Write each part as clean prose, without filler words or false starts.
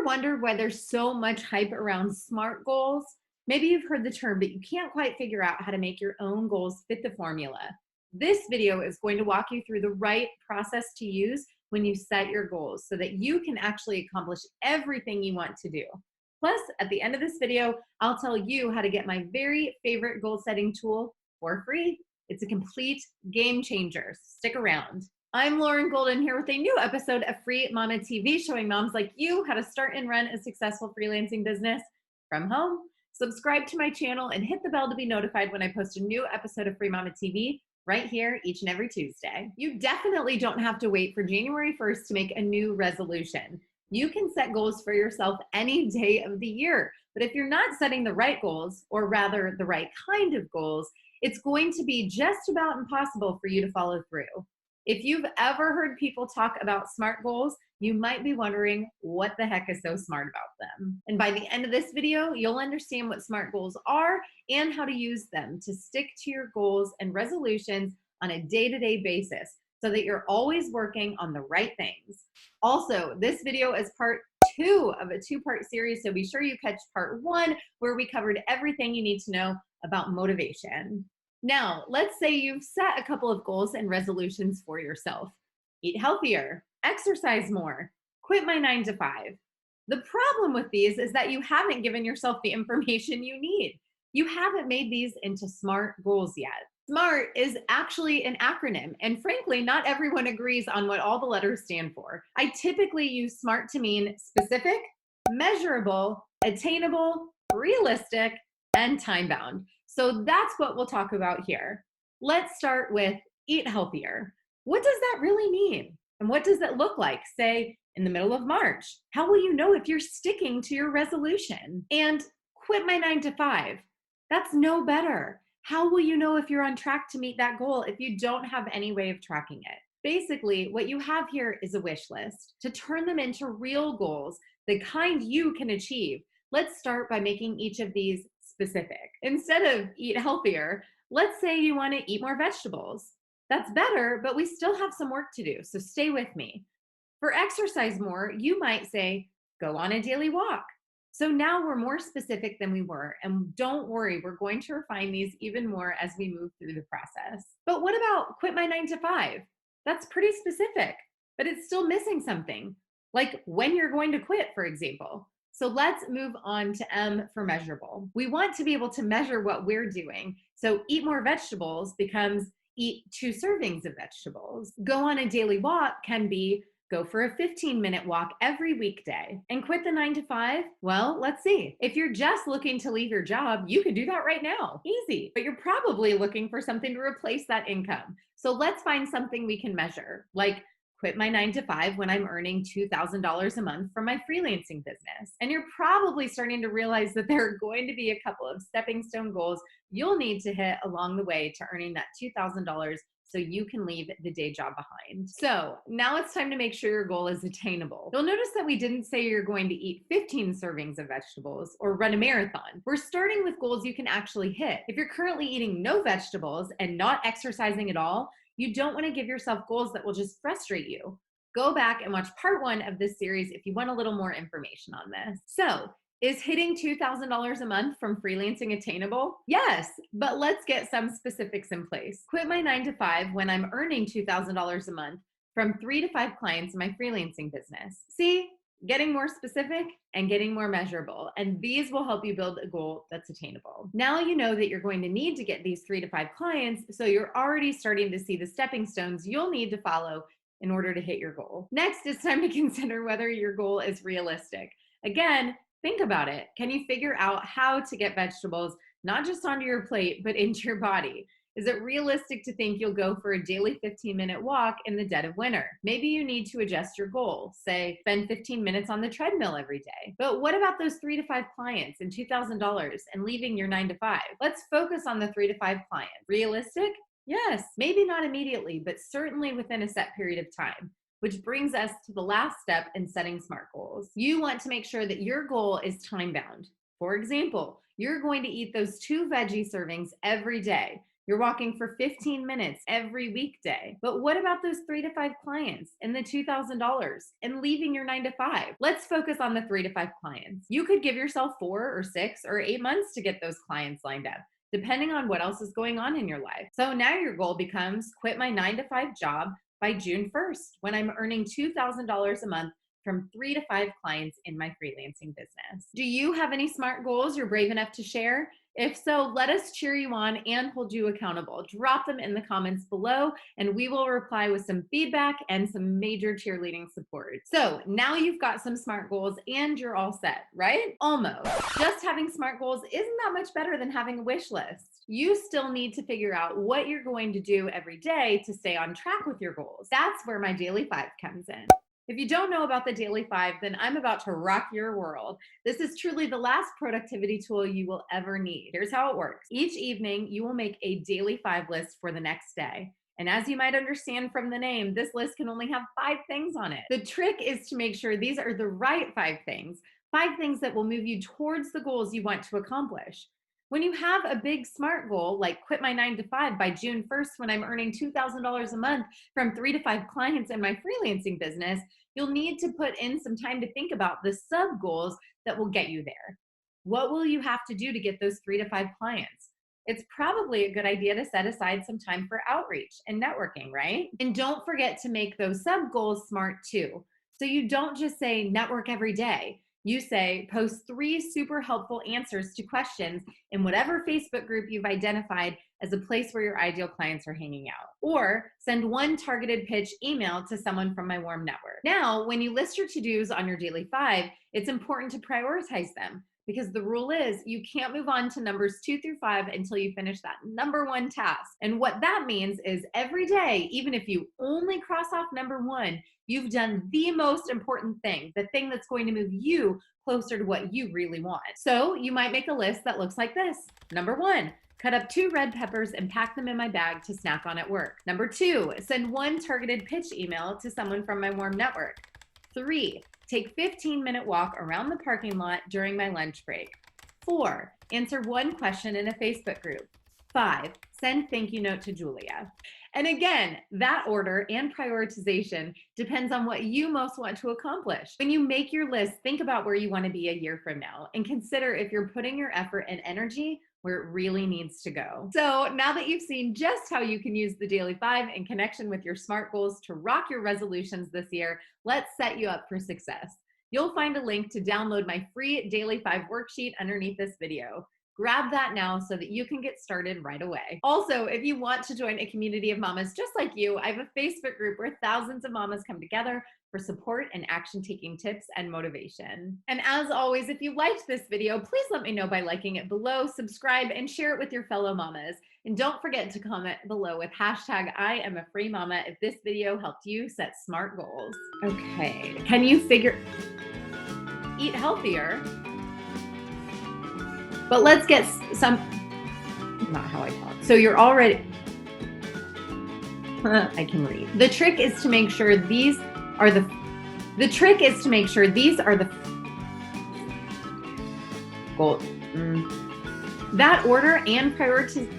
Ever wondered why there's so much hype around SMART goals? Maybe you've heard the term, but you can't quite figure out how to make your own goals fit the formula. This video is going to walk you through the right process to use when you set your goals so that you can actually accomplish everything you want to do. Plus, at the end of this video, I'll tell you how to get my very favorite goal setting tool for free. It's a complete game changer. Stick around. I'm Lauren Golden here with a new episode of Free Mama TV, showing moms like you how to start and run a successful freelancing business from home. Subscribe to my channel and hit the bell to be notified when I post a new episode of Free Mama TV right here each and every Tuesday. You definitely don't have to wait for January 1st to make a new resolution. You can set goals for yourself any day of the year. But if you're not setting the right goals, or rather the right kind of goals, it's going to be just about impossible for you to follow through. If you've ever heard people talk about SMART goals, you might be wondering what the heck is so smart about them. And by the end of this video, you'll understand what SMART goals are and how to use them to stick to your goals and resolutions on a day-to-day basis so that you're always working on the right things. Also, this video is part 2 of a 2-part series, so be sure you catch part 1 where we covered everything you need to know about motivation. Now, let's say you've set a couple of goals and resolutions for yourself. Eat healthier, exercise more, quit my 9 to 5. The problem with these is that you haven't given yourself the information you need. You haven't made these into SMART goals yet. SMART is actually an acronym, and frankly, not everyone agrees on what all the letters stand for. I typically use SMART to mean specific, measurable, attainable, realistic, and time-bound. So that's what we'll talk about here. Let's start with eat healthier. What does that really mean? And what does it look like, say, in the middle of March? How will you know if you're sticking to your resolution? And quit my 9 to 5. That's no better. How will you know if you're on track to meet that goal if you don't have any way of tracking it? Basically, what you have here is a wish list. To turn them into real goals, the kind you can achieve, let's start by making each of these specific. Instead of eat healthier, let's say you want to eat more vegetables. That's better, but we still have some work to do, so stay with me. For exercise more, you might say, go on a daily walk. So now we're more specific than we were, and don't worry, we're going to refine these even more as we move through the process. But what about quit my 9 to 5? That's pretty specific, but it's still missing something, like when you're going to quit, for example. So let's move on to M for measurable. We want to be able to measure what we're doing. So eat more vegetables becomes eat 2 servings of vegetables. Go on a daily walk can be go for a 15-minute walk every weekday. And quit the 9 to 5? Well, let's see. If you're just looking to leave your job, you could do that right now. Easy. But you're probably looking for something to replace that income. So let's find something we can measure, like quit my 9 to 5 when I'm earning $2,000 a month from my freelancing business. And you're probably starting to realize that there are going to be a couple of stepping stone goals you'll need to hit along the way to earning that $2,000 so you can leave the day job behind. So now it's time to make sure your goal is attainable. You'll notice that we didn't say you're going to eat 15 servings of vegetables or run a marathon. We're starting with goals you can actually hit. If you're currently eating no vegetables and not exercising at all, you don't want to give yourself goals that will just frustrate you. Go back and watch part 1 of this series if you want a little more information on this. So, is hitting $2,000 a month from freelancing attainable? Yes, but let's get some specifics in place. Quit my 9 to 5 when I'm earning $2,000 a month from 3 to 5 clients in my freelancing business. See? Getting more specific and getting more measurable. And these will help you build a goal that's attainable. Now you know that you're going to need to get these 3 to 5 clients, so you're already starting to see the stepping stones you'll need to follow in order to hit your goal. Next, it's time to consider whether your goal is realistic. Again, think about it. Can you figure out how to get vegetables not just onto your plate, but into your body? Is it realistic to think you'll go for a daily 15-minute walk in the dead of winter? Maybe you need to adjust your goal. Say, spend 15 minutes on the treadmill every day. But what about those 3 to 5 clients and $2,000 and leaving your 9 to 5? Let's focus on the 3 to 5 clients. Realistic? Yes, maybe not immediately, but certainly within a set period of time. Which brings us to the last step in setting SMART goals. You want to make sure that your goal is time-bound. For example, you're going to eat those 2 veggie servings every day. You're walking for 15 minutes every weekday. But what about those 3 to 5 clients and the $2,000 and leaving your 9 to 5? Let's focus on the 3 to 5 clients. You could give yourself 4 or 6 or 8 months to get those clients lined up, depending on what else is going on in your life. So now your goal becomes quit my 9 to 5 job by June 1st when I'm earning $2,000 a month from 3 to 5 clients in my freelancing business. Do you have any SMART goals you're brave enough to share? If so, let us cheer you on and hold you accountable. Drop them in the comments below and we will reply with some feedback and some major cheerleading support. So now you've got some SMART goals and you're all set, right? Almost. Just having SMART goals isn't that much better than having a wish list. You still need to figure out what you're going to do every day to stay on track with your goals. That's where my Daily 5 comes in. If you don't know about the Daily 5, then I'm about to rock your world. This is truly the last productivity tool you will ever need. Here's how it works. Each evening, you will make a Daily 5 list for the next day. And as you might understand from the name, this list can only have 5 things on it. The trick is to make sure these are the right 5 things that will move you towards the goals you want to accomplish. When you have a big SMART goal, like quit my 9 to 5 by June 1st when I'm earning $2,000 a month from 3 to 5 clients in my freelancing business, you'll need to put in some time to think about the sub goals that will get you there. What will you have to do to get those 3 to 5 clients? It's probably a good idea to set aside some time for outreach and networking, right? And don't forget to make those sub goals SMART too. So you don't just say network every day. You say post 3 super helpful answers to questions in whatever Facebook group you've identified as a place where your ideal clients are hanging out. Or send 1 targeted pitch email to someone from my warm network. Now, when you list your to-dos on your Daily 5, it's important to prioritize them because the rule is you can't move on to numbers 2 through 5 until you finish that number 1 task. And what that means is every day, even if you only cross off number 1, you've done the most important thing, the thing that's going to move you closer to what you really want. So you might make a list that looks like this. Number 1, cut up 2 red peppers and pack them in my bag to snack on at work. Number 2, send 1 targeted pitch email to someone from my warm network. 3, take 15-minute walk around the parking lot during my lunch break. 4, answer 1 question in a Facebook group. 5, send thank you note to Julia. And again, that order and prioritization depends on what you most want to accomplish. When you make your list, think about where you want to be a year from now and consider if you're putting your effort and energy where it really needs to go. So now that you've seen just how you can use the Daily 5 in connection with your SMART goals to rock your resolutions this year, let's set you up for success. You'll find a link to download my free Daily 5 worksheet underneath this video. Grab that now so that you can get started right away. Also, if you want to join a community of mamas just like you, I have a Facebook group where thousands of mamas come together for support and action-taking tips and motivation. And as always, if you liked this video, please let me know by liking it below, subscribe, and share it with your fellow mamas. And don't forget to comment below with #IamAFreeMama if this video helped you set SMART goals. Okay, can you eat healthier? But let's get some, not how I talk. So you're already, I can read. The trick is to make sure these are the goal. That order and prioritize,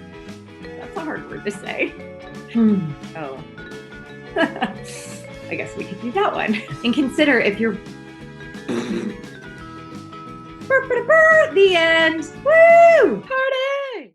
that's a hard word to say. Oh, I guess we could do that one. And consider if you're, the end. Woo! Party!